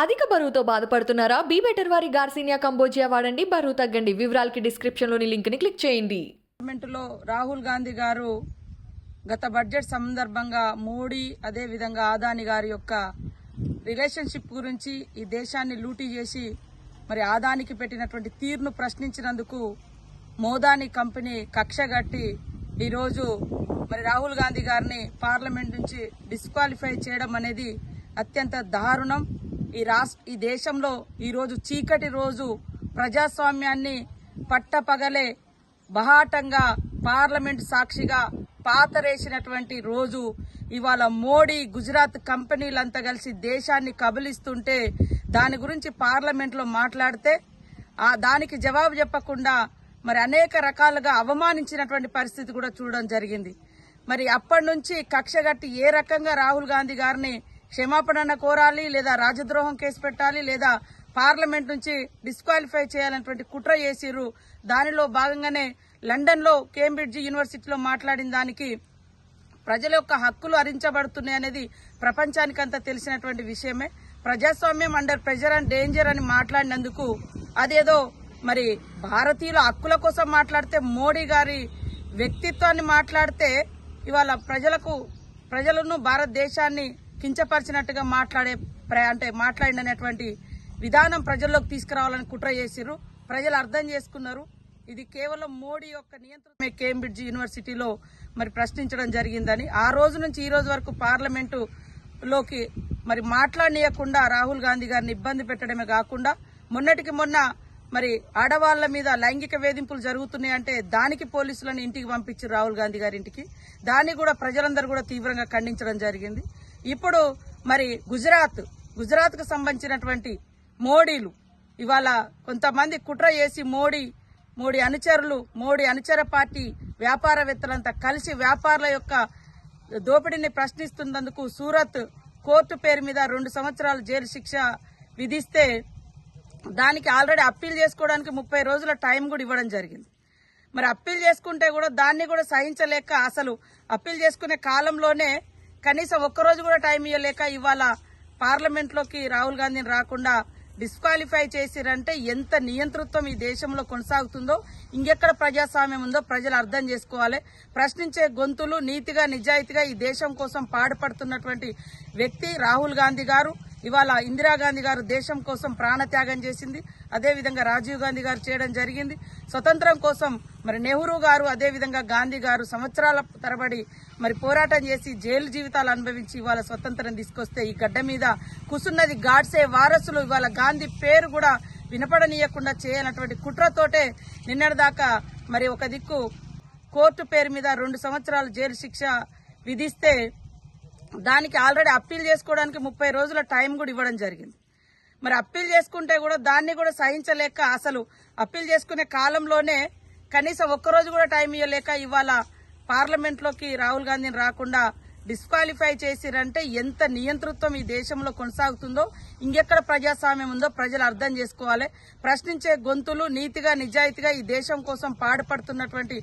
అధిక బరువుతో బాధపడుతున్నారా? బీ బెటర్ వారి గార్సినియా కంబోజియా వాడండి, బరువు తగ్గండి. వివరాలకి డిస్క్రిప్షన్లోని లింక్ ని క్లిక్ చేయండి. పార్లమెంటులో రాహుల్ గాంధీ గారు గత బడ్జెట్ సందర్భంగా మోడీ అదే విధంగా అదాని గారి యొక్క రిలేషన్షిప్ గురించి ఈ దేశాన్ని లూటీ చేసి మరి అదానికి పెట్టినటువంటి తీరును ప్రశ్నించినందుకు మోదాని కంపెనీ కక్షగట్టి ఈరోజు మరి రాహుల్ గాంధీ గారిని పార్లమెంట్ నుంచి డిస్క్వాలిఫై చేయడం అనేది అత్యంత దారుణం. ఈ దేశంలో ఈరోజు చీకటి రోజు ప్రజాస్వామ్యాన్ని పట్టపగలే బహాటంగా పార్లమెంట్ సాక్షిగా పాతరేసినటువంటి రోజు ఇవాళ మోడీ గుజరాత్ కంపెనీలంతా కలిసి దేశాన్ని కబలిస్తుంటే దాని గురించి పార్లమెంట్ లో మాట్లాడితే దానికి జవాబు చెప్పకుండా మరి అనేక రకాలుగా అవమానించినటువంటి పరిస్థితి కూడా చూడడం జరిగింది. మరి అప్పటి నుంచి కక్షగట్టి ఏ రకంగా రాహుల్ గాంధీ గారిని క్షమాపణ కోరాలి, లేదా రాజద్రోహం కేసు పెట్టాలి, లేదా పార్లమెంట్ నుంచి డిస్క్వాలిఫై చేయాలన్నటువంటి కుట్ర చేసిర్రు. దానిలో భాగంగానే లండన్ లో కేంబ్రిడ్జ్ యూనివర్సిటీలో మాట్లాడిన దానికి ప్రజల యొక్క హక్కులు హరించబడుతున్నాయి అనేది ప్రపంచానికంతా తెలిసినటువంటి విషయమే. ప్రజాస్వామ్యం అండర్ ప్రెజర్ అండ్ డేంజర్ అని మాట్లాడినందుకు అదేదో మరి భారతీయుల హక్కుల కోసం మాట్లాడితే, మోడీ గారి వ్యక్తిత్వాన్ని మాట్లాడితే ఇవాళ ప్రజలను భారతదేశాన్ని కించపరిచినట్టుగా మాట్లాడినటువంటి విధానం ప్రజల్లోకి తీసుకురావాలని కుట్ర చేసిర్రు. ప్రజలు అర్థం చేసుకున్నారు. ఇది కేవలం మోడీ యొక్క నియంత్రణమే కేంబ్రిడ్జ్ యూనివర్సిటీలో మరి ప్రశ్నించడం జరిగిందని. ఆ రోజు నుంచి ఈ రోజు వరకు పార్లమెంటులోకి మరి మాట్లాడనీయకుండా రాహుల్ గాంధీ గారిని ఇబ్బంది పెట్టడమే కాకుండా మొన్నటికి మొన్న మరి ఆడవాళ్ల మీద లైంగిక వేధింపులు జరుగుతున్నాయంటే దానికి పోలీసులను ఇంటికి పంపించారు రాహుల్ గాంధీ గారి ఇంటికి. దాన్ని కూడా ప్రజలందరూ కూడా తీవ్రంగా ఖండించడం జరిగింది. ఇప్పుడు మరి గుజరాత్ కు సంబంధించినటువంటి మోడీలు ఇవాళ కొంతమంది కుట్ర చేసి మోడీ అనుచర పార్టీ వ్యాపారవేత్తలంతా కలిసి వ్యాపారుల యొక్క దోపిడీని ప్రశ్నిస్తున్నందుకు సూరత్ కోర్టు పేరు మీద 2 సంవత్సరాల జైలు శిక్ష విధిస్తే దానికి ఆల్రెడీ అప్పీల్ చేసుకోవడానికి 30 రోజుల టైం కూడా ఇవ్వడం జరిగింది. మరి అప్పీల్ చేసుకుంటే కూడా దాన్ని కూడా సహించలేక అసలు అప్పీల్ చేసుకునే కాలంలోనే కనీసం ఒక్కరోజు కూడా టైం ఇవ్వలేక ఇవాళ పార్లమెంట్ లోకి రాహుల్ గాంధీని రాకుండా డిస్క్వాలిఫై చేసిరంటే ఎంత నియంతృత్వం ఈ దేశంలో కొనసాగుతుందో, ఇంకెక్కడ ప్రజాస్వామ్యం ఉందో ప్రజలు అర్థం చేసుకోవాలి. ప్రశ్నించే గొంతులు నీతిగా నిజాయితీగా ఈ దేశం కోసం పాటుపడుతున్నటువంటి వ్యక్తి రాహుల్ గాంధీ గారు. ఇవాళ ఇందిరాగాంధీ గారు దేశం కోసం ప్రాణత్యాగం చేసింది, అదేవిధంగా రాజీవ్ గాంధీ గారు చేయడం జరిగింది. స్వతంత్రం కోసం మరి నెహ్రూ గారు అదేవిధంగా గాంధీ గారు సంవత్సరాల తరబడి మరి పోరాటం చేసి జైలు జీవితాలు అనుభవించి ఇవాళ స్వతంత్రం తీసుకొస్తే ఈ గడ్డ మీద కూసున్నది గాడ్సే వారసులు ఇవాళ గాంధీ పేరు కూడా వినపడనీయకుండా చేయాలన్నటువంటి కుట్రతోటే నిన్నటిదాకా మరి ఒక దిక్కు కోర్టు పేరు మీద 2 సంవత్సరాల జైలు శిక్ష విధిస్తే దానికి ఆల్రెడీ అప్పీల్ చేసుకోవడానికి 30 రోజుల టైం కూడా ఇవ్వడం జరిగింది. మరి అప్పీల్ చేసుకుంటే కూడా దాన్ని కూడా సహించలేక అసలు అప్పీల్ చేసుకునే కాలంలోనే కనీసం ఒక్కరోజు కూడా టైం ఇవ్వలేక ఇవాళ పార్లమెంట్ లోకి రాహుల్ గాంధీని రాకుండా డిస్క్వాలిఫై చేసిరంటే ఎంత నియంతృత్వం ఈ దేశంలో కొనసాగుతుందో, ఇంకెక్కడ ప్రజాస్వామ్యం ఉందో ప్రజలు అర్థం చేసుకోవాలి. ప్రశ్నించే గొంతులు నీతిగా నిజాయితీగా ఈ దేశం కోసం పాటుపడుతున్నటువంటి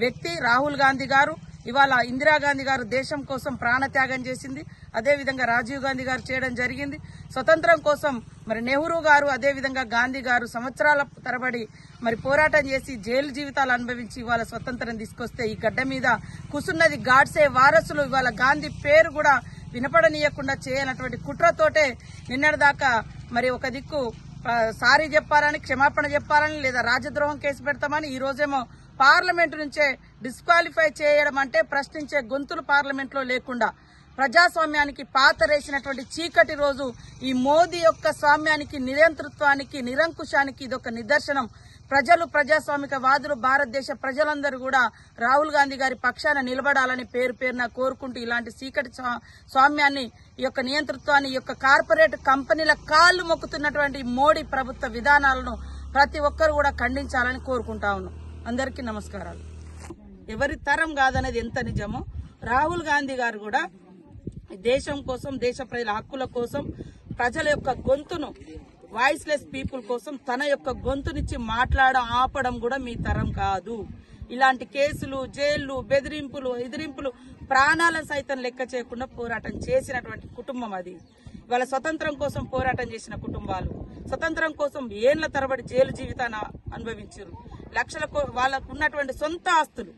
వ్యక్తి రాహుల్ గాంధీ గారు. ఇవాళ ఇందిరాగాంధీ గారు దేశం కోసం ప్రాణత్యాగం చేసింది, అదేవిధంగా రాజీవ్ గాంధీ గారు చేయడం జరిగింది. స్వతంత్రం కోసం మరి నెహ్రూ గారు అదేవిధంగా గాంధీ గారు సంవత్సరాల తరబడి మరి పోరాటం చేసి జైలు జీవితాలు అనుభవించి ఇవాళ స్వతంత్రం తీసుకొస్తే ఈ గడ్డ మీద కూసున్నది గాడ్సే వారసులు ఇవాళ గాంధీ పేరు కూడా వినపడనీయకుండా చేయాలన్నటువంటి కుట్రతోటే నిన్నటిదాకా మరి ఒక దిక్కు సారీ చెప్పాలని, క్షమాపణ చెప్పాలని, లేదా రాజద్రోహం కేసు పెడతామని ఈ రోజేమో పార్లమెంటు నుంచే డిస్క్వాలిఫై చేయడం అంటే ప్రశ్నించే గొంతులు పార్లమెంట్ లో లేకుండా ప్రజాస్వామ్యానికి పాతరేసినటువంటి చీకటి రోజు ఈ మోదీ యొక్క స్వామ్యానికి, నియంతృత్వానికి, నిరంకుశానికి ఇదొక నిదర్శనం. ప్రజాస్వామిక వాదులు భారతదేశ ప్రజలందరూ కూడా రాహుల్ గాంధీ గారి పక్షాన నిలబడాలని పేరున కోరుకుంటూ ఇలాంటి చీకటి స్వామ్యాన్ని, ఈ యొక్క నియంతృత్వాన్ని, ఈ యొక్క కార్పొరేట్ కంపెనీల కాళ్లు మొక్కుతున్నటువంటి మోడీ ప్రభుత్వ విధానాలను ప్రతి ఒక్కరు కూడా ఖండించాలని కోరుకుంటా ఉన్నాం. అందరికీ నమస్కారాలు. ఎవరి తరం కాదనేది ఎంత నిజమో రాహుల్ గాంధీ గారు కూడా దేశం కోసం, దేశ ప్రజల హక్కుల కోసం, ప్రజల యొక్క గొంతును, వాయిస్లెస్ పీపుల్ కోసం తన యొక్క గొంతునిచ్చి ఆపడం కూడా మీ తరం కాదు. ఇలాంటి కేసులు, జైళ్లు, బెదిరింపులు, ఎదిరింపులు, ప్రాణాలను సైతం లెక్క చేయకుండా పోరాటం చేసినటువంటి కుటుంబం అది. వాళ్ళ స్వతంత్రం కోసం పోరాటం చేసిన కుటుంబాలు, స్వతంత్రం కోసం ఏళ్ల తరబడి జైలు జీవితాన్ని అనుభవించారు. వాళ్ళకు ఉన్నటువంటి సొంత ఆస్తులు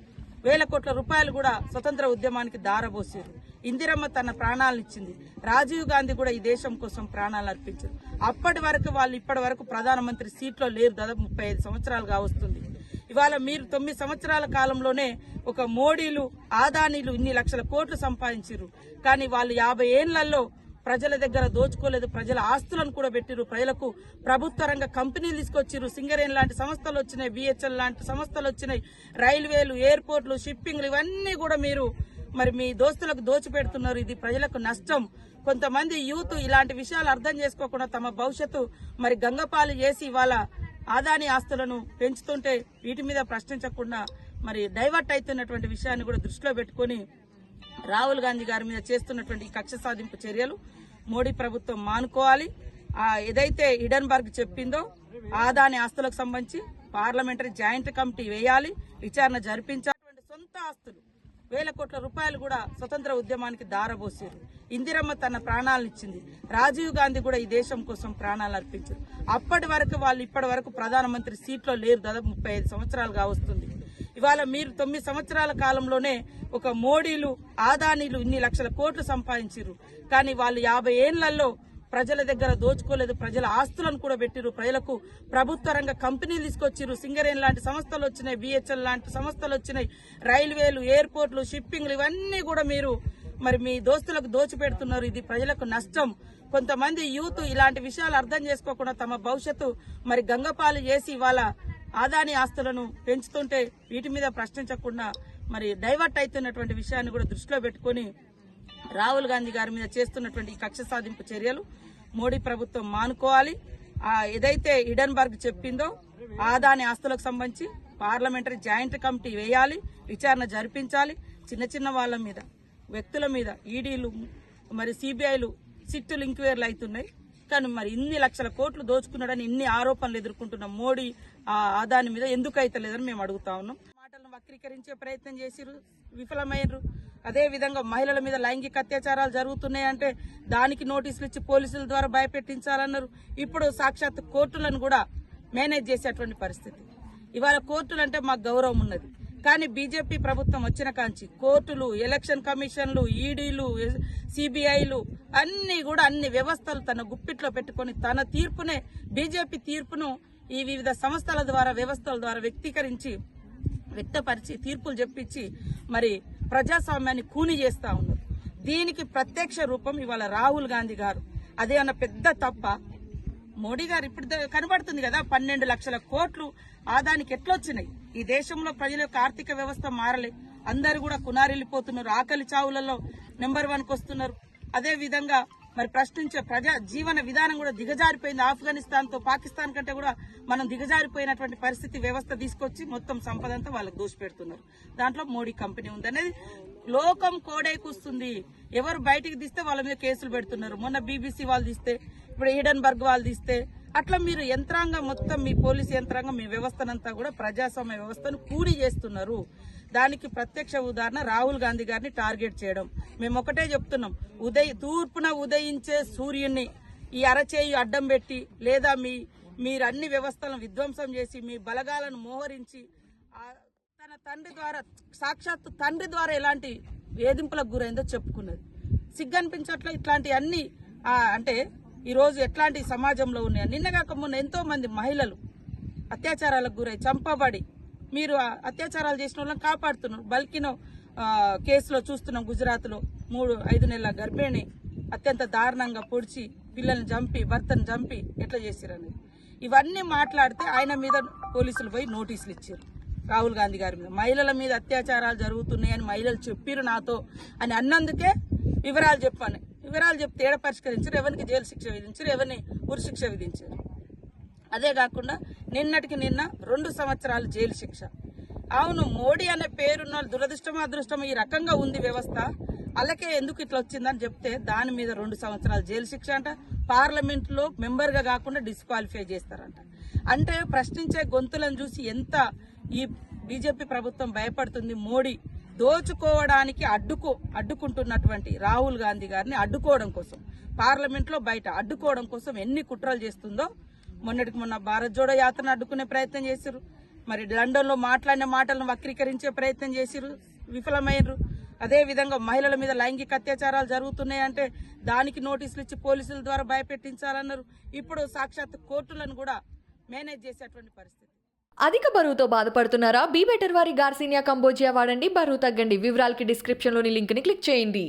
వేల కోట్ల రూపాయలు కూడా స్వతంత్ర ఉద్యమానికి దారబోసారు. ఇందిరమ్మ తన ప్రాణాలను ఇచ్చింది. రాజీవ్ గాంధీ కూడా ఈ దేశం కోసం ప్రాణాలు అర్పించారు. అప్పటి వరకు వాళ్ళు ఇప్పటి వరకు ప్రధానమంత్రి సీట్లో లేరు. దాదాపు 35 సంవత్సరాలుగా వస్తుంది. ఇవాళ మీరు 9 సంవత్సరాల కాలంలోనే ఒక మోడీలు, ఆదానీలు ఇన్ని లక్షల కోట్లు సంపాదించారు. కానీ వాళ్ళు 50 ఏళ్లలో ప్రజల దగ్గర దోచుకోలేదు. ప్రజల ఆస్తులను కూడా పెట్టిరు. ప్రజలకు ప్రభుత్వ రంగ కంపెనీలు తీసుకొచ్చిరు. సింగరేన్ లాంటి సంస్థలు వచ్చినాయి, బిహెచ్ఎల్ లాంటి సంస్థలు వచ్చినాయి, రైల్వేలు, ఎయిర్పోర్ట్లు, షిప్పింగ్లు ఇవన్నీ కూడా మీరు మరి మీ దోస్తులకు దోచిపెడుతున్నారు. ఇది ప్రజలకు నష్టం. కొంతమంది యూత్ ఇలాంటి విషయాలు అర్థం చేసుకోకుండా తమ భవిష్యత్తు మరి గంగపాలు చేసి వాళ్ళ ఆదాని ఆస్తులను పెంచుతుంటే వీటి మీద ప్రశ్నించకుండా మరి డైవర్ట్ అవుతున్నటువంటి విషయాన్ని కూడా దృష్టిలో పెట్టుకుని రాహుల్ గాంధీ గారి మీద చేస్తున్నటువంటి కక్ష సాధింపు చర్యలు మోడీ ప్రభుత్వం మానుకోవాలి. ఏదైతే హిడెన్బర్గ్ చెప్పిందో ఆదాని ఆస్తులకు సంబంధించి పార్లమెంటరీ జాయింట్ కమిటీ వేయాలి, విచారణ జరిపించాలి. సొంత ఆస్తులు వేల కోట్ల రూపాయలు కూడా స్వతంత్ర ఉద్యమానికి దారబోసారు. ఇందిరమ్మ తన ప్రాణాలను ఇచ్చింది. రాజీవ్ గాంధీ కూడా ఈ దేశం కోసం ప్రాణాలు అర్పించారు. అప్పటి వరకు వాళ్ళు ఇప్పటి వరకు ప్రధానమంత్రి సీట్లో లేరు. దాదాపు 35 సంవత్సరాలుగా వస్తుంది. ఇవాళ మీరు 9 సంవత్సరాల కాలంలోనే ఒక మోడీలు, ఆదానీలు ఇన్ని లక్షల కోట్లు సంపాదించారు. కానీ వాళ్ళు 50 ఏళ్లలో ప్రజల దగ్గర దోచుకోలేదు. ప్రజల ఆస్తులను కూడా పెట్టిరు. ప్రజలకు ప్రభుత్వ రంగ కంపెనీలు తీసుకొచ్చిరు. సింగరేన్ లాంటి సంస్థలు వచ్చినాయి, బిహెచ్ఎల్ లాంటి సంస్థలు వచ్చినాయి, రైల్వేలు, ఎయిర్పోర్ట్లు, షిప్పింగ్లు ఇవన్నీ కూడా మీరు మరి మీ దోస్తులకు దోచిపెడుతున్నారు. ఇది ప్రజలకు నష్టం. కొంతమంది యూత్ ఇలాంటి విషయాలు అర్థం చేసుకోకుండా తమ భవిష్యత్తు మరి గంగపాలు చేసి వాళ్ళ ఆదాని ఆస్తులను పెంచుతుంటే వీటి మీద ప్రశ్నించకుండా మరి డైవర్ట్ అవుతున్నటువంటి విషయాన్ని కూడా దృష్టిలో పెట్టుకుని రాహుల్ గాంధీ గారి మీద చేస్తున్నటువంటి కక్ష సాధింపు చర్యలు మోడీ ప్రభుత్వం మానుకోవాలి. ఏదైతే హిడెన్బర్గ్ చెప్పిందో ఆదాని ఆస్తులకు సంబంధించి పార్లమెంటరీ జాయింట్ కమిటీ వేయాలి, విచారణ జరిపించాలి. చిన్న చిన్న వాళ్ళ మీద, వ్యక్తుల మీద ఈడీలు మరి సిబిఐలు సిట్టులు ఎంక్వైరీలు అవుతున్నాయి. కానీ మరి ఇన్ని లక్షల కోట్లు దోచుకున్నాడని ఇన్ని ఆరోపణలు ఎదుర్కొంటున్న మోడీ ఆదాని మీద ఎందుకు అయితలేదని మేము అడుగుతా ఉన్నాం. మాటలను వక్రీకరించే ప్రయత్నం చేసిరు, విఫలమయ్యారు. అదే విధంగా మహిళల మీద లైంగిక అత్యాచారాలు జరుగుతున్నాయంటే దానికి నోటీసులు ఇచ్చి పోలీసుల ద్వారా భయపెట్టించాలన్నారు. ఇప్పుడు సాక్షాత్ కోర్టులను కూడా మేనేజ్ చేసేటువంటి పరిస్థితి. ఇవాళ కోర్టులు అంటే మాకు గౌరవం ఉన్నది. కానీ బీజేపీ ప్రభుత్వం వచ్చిన కాంచి కోర్టులు, ఎలక్షన్ కమిషన్లు, ఈడీలు, సిబిఐలు అన్ని కూడా అన్ని వ్యవస్థలు తన గుప్పిట్లో పెట్టుకుని తన తీర్పునే, బీజేపీ తీర్పును ఈ వివిధ సంస్థల ద్వారా, వ్యవస్థల ద్వారా వ్యక్తపరిచి తీర్పులు చెప్పించి మరి ప్రజాస్వామ్యాన్ని కూని చేస్తా ఉన్నారు. దీనికి ప్రత్యక్ష రూపం ఇవాళ రాహుల్ గాంధీ గారు. అదే అన్న పెద్ద తప్ప మోడీ గారు ఇప్పుడు కనబడుతుంది కదా, 12 లక్షల కోట్లు ఆదానికి ఎట్లొచ్చినాయి. ఈ దేశంలో ప్రజల యొక్క ఆర్థిక వ్యవస్థ మారలే. అందరూ కూడా కునారిల్లిపోతున్నారు. ఆకలి చావులలో నెంబర్ 1కు వస్తున్నారు. అదే విధంగా మరి ప్రశ్నించే ప్రజా జీవన విధానం కూడా దిగజారిపోయింది. ఆఫ్ఘనిస్తాన్ తో పాకిస్తాన్ కంటే కూడా మనం దిగజారిపోయినటువంటి పరిస్థితి వ్యవస్థ తీసుకొచ్చి మొత్తం సంపద అంతా వాళ్ళకి దోషపెడుతున్నారు. దాంట్లో మోడీ కంపెనీ ఉంది అనేది లోకం కోడైకూస్తుంది. ఎవరు బయటికి తీస్తే వాళ్ళ మీద కేసులు పెడుతున్నారు. మొన్న బీబీసీ వాళ్ళు తీస్తే, ఇప్పుడు హిడెన్బర్గ్ వాళ్ళు తీస్తే, అట్లా మీరు యంత్రాంగం మొత్తం మీ పోలీసు యంత్రాంగం మీ వ్యవస్థనంతా కూడా ప్రజాస్వామ్య వ్యవస్థను కూడి చేస్తున్నారు. దానికి ప్రత్యక్ష ఉదాహరణ రాహుల్ గాంధీ గారిని టార్గెట్ చేయడం. మేము ఒకటే చెప్తున్నాం, తూర్పున ఉదయించే సూర్యుని ఈ అరచేయి అడ్డం పెట్టి లేదా మీరు అన్ని వ్యవస్థలను విధ్వంసం చేసి మీ బలగాలను మోహరించి తన తండ్రి ద్వారా, సాక్షాత్తు తండ్రి ద్వారా ఎలాంటి వేధింపులకు గురైందో చెప్పుకున్నది. సిగ్గనిపించట్లే ఇట్లాంటి అన్ని అంటే ఈరోజు ఎట్లాంటి సమాజంలో ఉన్నాయి. నిన్నగాక మొన్న ఎంతో మంది మహిళలు అత్యాచారాలకు గురై చంపబడి మీరు అత్యాచారాలు చేసిన వాళ్ళని కాపాడుతున్నారు. బల్కినో కేసులో చూస్తున్నాం, గుజరాత్ లో 3-5 నెలల గర్భిణి అత్యంత దారుణంగా పొడిచి పిల్లల్ని చంపి భర్తను చంపి ఎట్లా చేశారని ఇవన్నీ మాట్లాడితే ఆయన మీద పోలీసులు పోయి నోటీసులు ఇచ్చారు. రాహుల్ గాంధీ గారి మీద మహిళల మీద అత్యాచారాలు జరుగుతున్నాయని మహిళలు చెప్పారు నాతో అని అన్నందుకే వివరాలు చెప్పాను. వివరాలు చెప్తే ఏడ పరిష్కరించారు, ఎవరికి జైలు శిక్ష విధించారు, ఎవరిని ఉరిశిక్ష విధించారు. అదే కాకుండా నిన్నటికి నిన్న 2 సంవత్సరాలు జైలు శిక్ష. అవును, మోడీ అనే పేరున్న దురదృష్టమో అదృష్టమో ఈ రకంగా ఉంది వ్యవస్థ, అలాగే ఎందుకు ఇట్లా వచ్చిందని చెప్తే దాని మీద 2 సంవత్సరాలు జైలు శిక్ష అంట. పార్లమెంట్ లో మెంబర్ గా కాకుండా డిస్క్వాలిఫై చేస్తారంట. అంటే ప్రశ్నించే గొంతులను చూసి ఎంత ఈ బీజేపీ ప్రభుత్వం భయపడుతుంది. మోడీ దోచుకోవడానికి అడ్డుకుంటున్నటువంటి రాహుల్ గాంధీ గారిని అడ్డుకోవడం కోసం, పార్లమెంట్లో బయట అడ్డుకోవడం కోసం ఎన్ని కుట్రలు చేస్తుందో. మొన్నటికి మొన్న భారత్ జోడో యాత్రను అడ్డుకునే ప్రయత్నం చేశారు, మరి లండన్ లో మాట్లాడిన మాటలను వక్రీకరించే ప్రయత్నం చేసిరు, విఫలమైనరు. అదే విధంగా మహిళల మీద లైంగిక అత్యాచారాలు జరుగుతున్నాయంటే దానికి నోటీసులు ఇచ్చి పోలీసుల ద్వారా భయపెట్టించాలన్నారు. ఇప్పుడు సాక్షాత్ కోర్టులను కూడా మేనేజ్ చేసేటువంటి పరిస్థితి. అధిక బరువుతో బాధపడుతున్నారా? బీ బెటర్ వారి గార్సినియా కంబోజియా వాడండి, బరువు తగ్గండి. వివరాలకి డిస్క్రిప్షన్లోని లింక్ని క్లిక్ చేయండి.